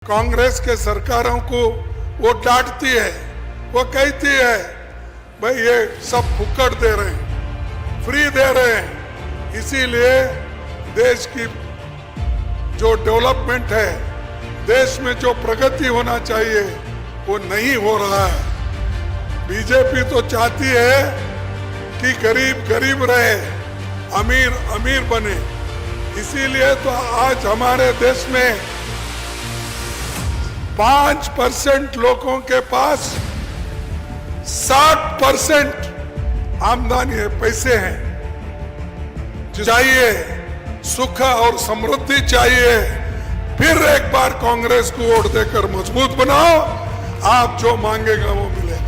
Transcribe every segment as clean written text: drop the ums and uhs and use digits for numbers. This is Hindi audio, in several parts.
कांग्रेस के सरकारों को वो डांटती है, वो कहती है भाई ये सब फुकट दे रहे हैं, फ्री दे रहे हैं, इसीलिए देश की जो डेवलपमेंट है, देश में जो प्रगति होना चाहिए वो नहीं हो रहा है। बीजेपी तो चाहती है कि गरीब गरीब रहे, अमीर अमीर बने, इसीलिए तो आज हमारे देश में 5% लोगों के पास 60% आमदनी है, पैसे हैं। चाहिए सुख और समृद्धि चाहिए, फिर एक बार कांग्रेस को वोट देकर मजबूत बनाओ, आप जो मांगेगा वो मिलेगा।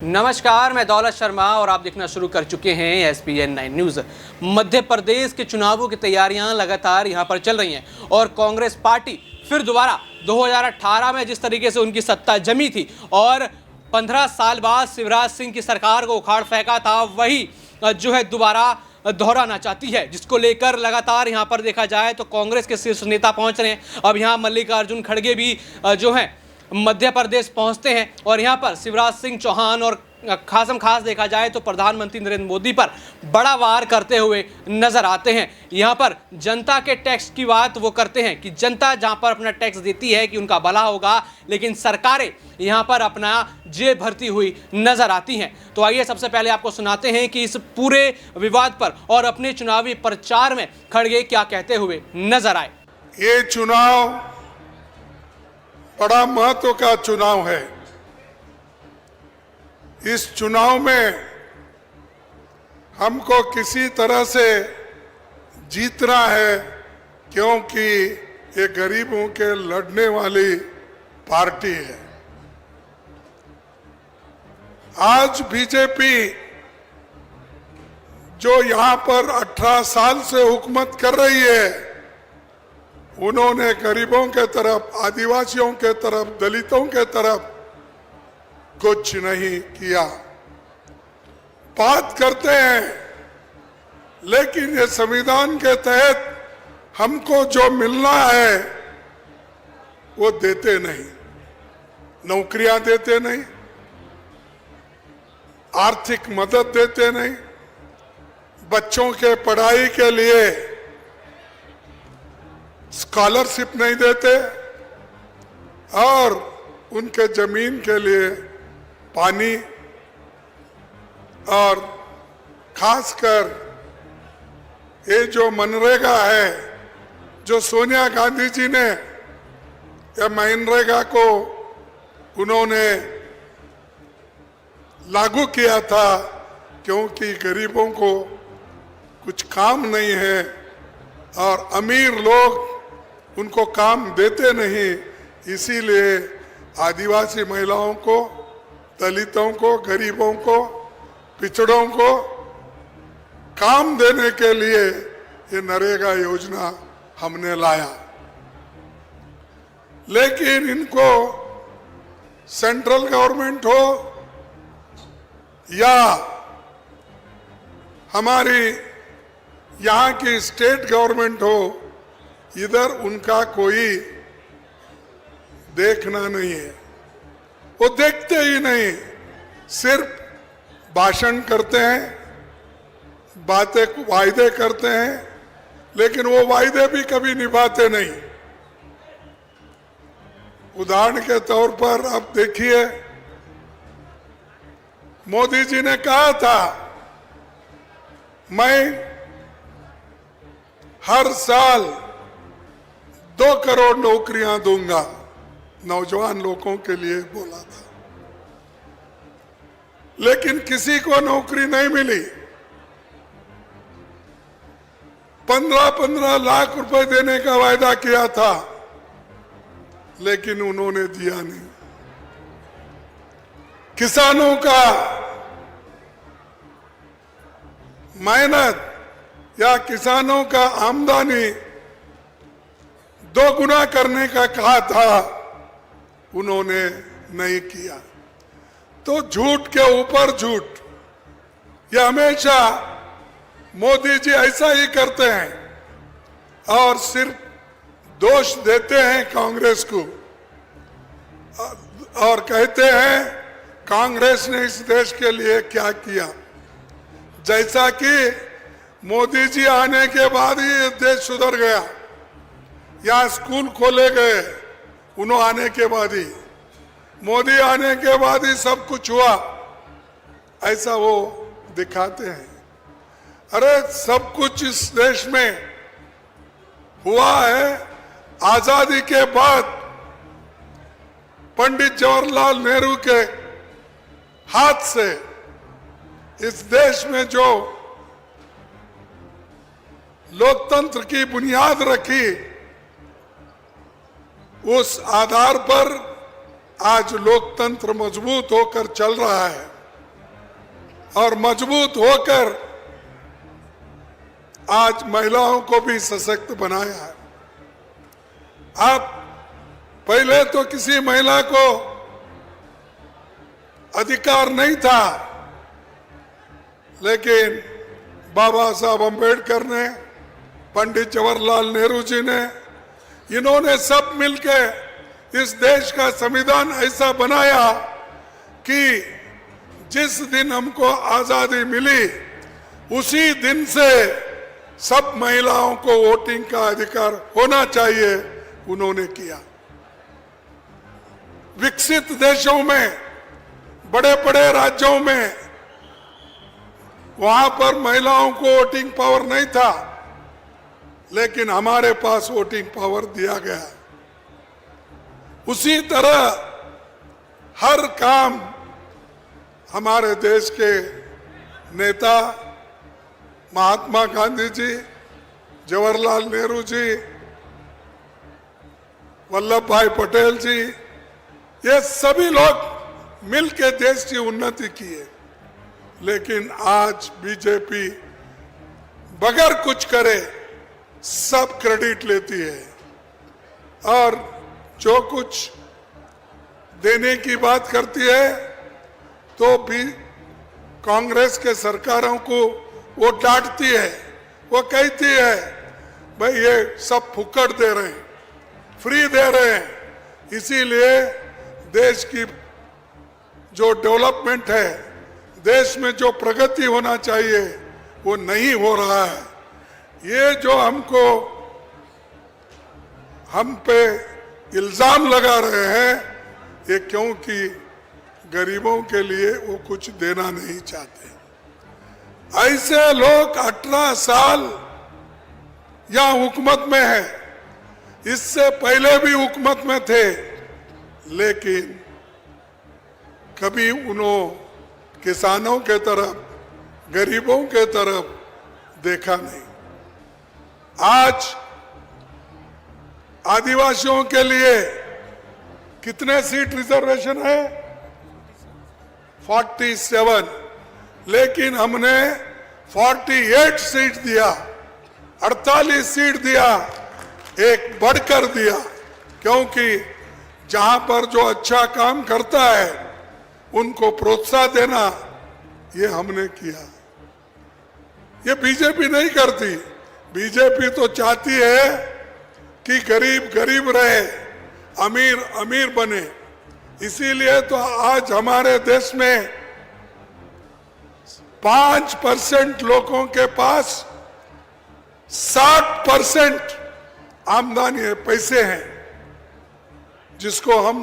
नमस्कार, मैं दौलत शर्मा और आप देखना शुरू कर चुके हैं SPN 9 न्यूज़। मध्य प्रदेश के चुनावों की तैयारियां लगातार यहां पर चल रही हैं और कांग्रेस पार्टी फिर दोबारा 2018 में जिस तरीके से उनकी सत्ता जमी थी और 15 साल बाद शिवराज सिंह की सरकार को उखाड़ फेंका था, वही जो है दोबारा दोहराना चाहती है, जिसको लेकर लगातार यहाँ पर देखा जाए तो कांग्रेस के शीर्ष नेता पहुँच रहे हैं। अब यहाँ मल्लिकार्जुन खड़गे भी जो हैं मध्य प्रदेश पहुंचते हैं और यहां पर शिवराज सिंह चौहान और खास देखा जाए तो प्रधानमंत्री नरेंद्र मोदी पर बड़ा वार करते हुए नजर आते हैं। यहां पर जनता के टैक्स की बात वो करते हैं कि जनता जहां पर अपना टैक्स देती है कि उनका भला होगा, लेकिन सरकारें यहां पर अपना जेब भरती हुई नजर आती हैं। तो आइए सबसे पहले आपको सुनाते हैं कि इस पूरे विवाद पर और अपने चुनावी प्रचार में खड़गे क्या कहते हुए नजर आए। ये चुनाव बड़ा महत्व का चुनाव है। इस चुनाव में हमको किसी तरह से जीतना है, क्योंकि ये गरीबों के लड़ने वाली पार्टी है। आज बीजेपी जो यहां पर 18 साल से हुकूमत कर रही है, उन्होंने गरीबों के तरफ, आदिवासियों के तरफ, दलितों के तरफ कुछ नहीं किया। बात करते हैं, लेकिन ये संविधान के तहत हमको जो मिलना है वो देते नहीं। नौकरियां देते नहीं, आर्थिक मदद देते नहीं, बच्चों के पढ़ाई के लिए स्कॉलरशिप नहीं देते और उनके जमीन के लिए पानी, और खासकर ये जो मनरेगा है, जो सोनिया गांधी जी ने या मनरेगा को उन्होंने लागू किया था, क्योंकि गरीबों को कुछ काम नहीं है और अमीर लोग उनको काम देते नहीं, इसीलिए आदिवासी महिलाओं को, दलितों को, गरीबों को, पिछड़ों को काम देने के लिए ये नरेगा योजना हमने लाया। लेकिन इनको सेंट्रल गवर्नमेंट हो या हमारी यहाँ की स्टेट गवर्नमेंट हो, इधर उनका कोई देखना नहीं है। वो देखते ही नहीं, सिर्फ भाषण करते हैं, बातें वायदे करते हैं, लेकिन वो वायदे भी कभी निभाते नहीं। उदाहरण के तौर पर आप देखिए, मोदी जी ने कहा था मैं हर साल 2 करोड़ नौकरियां दूंगा, नौजवान लोगों के लिए बोला था, लेकिन किसी को नौकरी नहीं मिली। 15-15 लाख रुपए देने का वायदा किया था, लेकिन उन्होंने दिया नहीं। किसानों का मेहनत या किसानों का आमदनी 2 गुना करने का कहा था, उन्होंने नहीं किया। तो झूठ के ऊपर झूठ, ये हमेशा मोदी जी ऐसा ही करते हैं और सिर्फ दोष देते हैं कांग्रेस को और कहते हैं कांग्रेस ने इस देश के लिए क्या किया। जैसा कि मोदी जी आने के बाद ही ये देश सुधर गया, यहाँ स्कूल खोले गए उन्होंने आने के बाद ही, मोदी आने के बाद ही सब कुछ हुआ, ऐसा वो दिखाते हैं। अरे सब कुछ इस देश में हुआ है आजादी के बाद, पंडित जवाहरलाल नेहरू के हाथ से इस देश में जो लोकतंत्र की बुनियाद रखी, उस आधार पर आज लोकतंत्र मजबूत होकर चल रहा है और मजबूत होकर आज महिलाओं को भी सशक्त बनाया है। आप पहले तो किसी महिला को अधिकार नहीं था, लेकिन बाबा साहब अम्बेडकर ने, पंडित जवाहरलाल नेहरू जी ने, इन्होंने सब मिलकर इस देश का संविधान ऐसा बनाया कि जिस दिन हमको आजादी मिली उसी दिन से सब महिलाओं को वोटिंग का अधिकार होना चाहिए, उन्होंने किया। विकसित देशों में, बड़े बड़े राज्यों में, वहां पर महिलाओं को वोटिंग पावर नहीं था, लेकिन हमारे पास वोटिंग पावर दिया गया। उसी तरह हर काम हमारे देश के नेता महात्मा गांधी जी, जवाहरलाल नेहरू जी, वल्लभ भाई पटेल जी, ये सभी लोग मिलकर देश की उन्नति किए। लेकिन आज बीजेपी बगैर कुछ करे सब क्रेडिट लेती है और जो कुछ देने की बात करती है तो भी कांग्रेस के सरकारों को वो डांटती है, वो कहती है भाई ये सब फुकट दे रहे हैं, फ्री दे रहे हैं, इसीलिए देश की जो डेवलपमेंट है, देश में जो प्रगति होना चाहिए वो नहीं हो रहा है। ये जो हम पे इल्जाम लगा रहे हैं, ये क्योंकि गरीबों के लिए वो कुछ देना नहीं चाहते। ऐसे लोग 18 साल यहाँ हुकूमत में है, इससे पहले भी हुकूमत में थे, लेकिन कभी उन्होंने किसानों के तरफ, गरीबों के तरफ देखा नहीं। आज आदिवासियों के लिए कितने सीट रिजर्वेशन है? 47, लेकिन हमने 48 सीट दिया, 48 सीट दिया, एक बढ़कर दिया, क्योंकि जहां पर जो अच्छा काम करता है उनको प्रोत्साहन देना, ये हमने किया। ये बीजेपी नहीं करती। बीजेपी तो चाहती है कि गरीब गरीब रहे, अमीर अमीर बने। इसीलिए तो आज हमारे देश में 5% लोगों के पास 60% आमदनी है, पैसे हैं, जिसको हम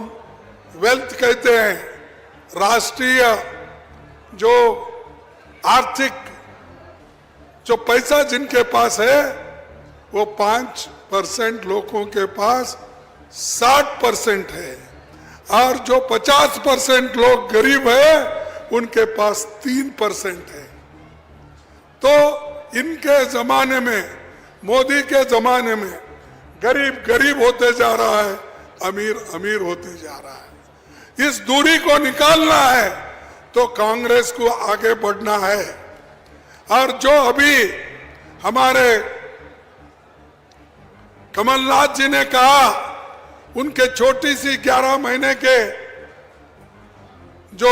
वेल्थ कहते हैं। राष्ट्रीय जो आर्थिक जो पैसा जिनके पास है वो 5% लोगों के पास 60% है, और जो 50% लोग गरीब है उनके पास 3% है। तो इनके जमाने में, मोदी के जमाने में गरीब गरीब होते जा रहा है, अमीर अमीर होते जा रहा है। इस दूरी को निकालना है तो कांग्रेस को आगे बढ़ना है। और जो अभी हमारे कमलनाथ जी ने कहा उनके छोटी सी 11 महीने के जो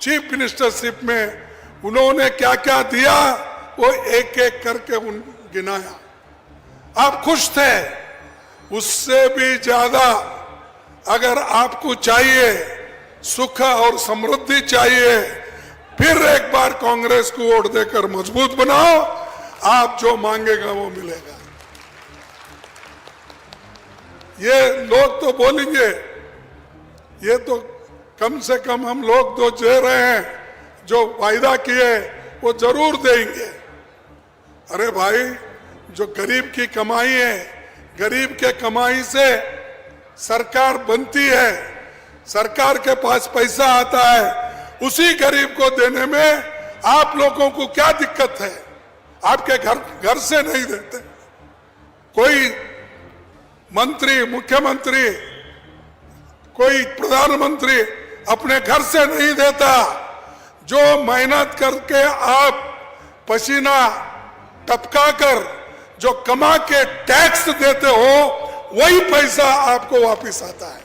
चीफ मिनिस्टरशिप में उन्होंने क्या क्या दिया वो एक एक करके गिनाया। आप खुश थे। उससे भी ज्यादा अगर आपको चाहिए, सुख और समृद्धि चाहिए, फिर एक बार कांग्रेस को वोट देकर मजबूत बनाओ। आप जो मांगेगा वो मिलेगा। ये लोग तो बोलेंगे, ये तो कम से कम हम लोग तो दे रहे हैं, जो वायदा किए वो जरूर देंगे। अरे भाई, जो गरीब की कमाई है, गरीब के कमाई से सरकार बनती है, सरकार के पास पैसा आता है, उसी गरीब को देने में आप लोगों को क्या दिक्कत है? आपके घर से नहीं देते। कोई मंत्री, मुख्यमंत्री, कोई प्रधानमंत्री अपने घर से नहीं देता। जो मेहनत करके आप पसीना टपकाकर जो कमा के टैक्स देते हो, वही पैसा आपको वापस आता है।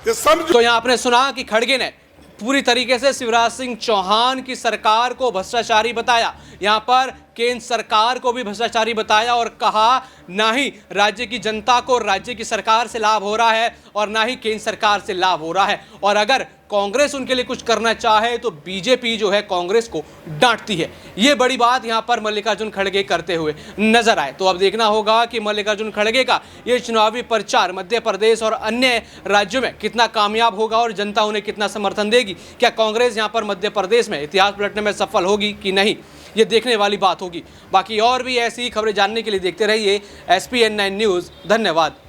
ये समझो। तो यहां आपने सुना कि खड़गे ने पूरी तरीके से शिवराज सिंह चौहान की सरकार को भ्रष्टाचारी बताया। यहां पर केंद्र सरकार को भी भ्रष्टाचारी बताया और कहा ना ही राज्य की जनता को राज्य की सरकार से लाभ हो रहा है और ना ही केंद्र सरकार से लाभ हो रहा है। और अगर कांग्रेस उनके लिए कुछ करना चाहे तो बीजेपी जो है कांग्रेस को डांटती है। ये बड़ी बात यहां पर मल्लिकार्जुन खड़गे करते हुए नजर आए। तो अब देखना होगा कि मल्लिकार्जुन खड़गे का ये चुनावी प्रचार मध्य प्रदेश और अन्य राज्यों में कितना कामयाब होगा और जनता उन्हें कितना समर्थन देगी। क्या कांग्रेस यहां पर मध्य प्रदेश में इतिहास पलटने में सफल होगी कि नहीं, ये देखने वाली बात होगी। बाकी और भी ऐसी खबरें जानने के लिए देखते रहिए SPN9 न्यूज़। धन्यवाद।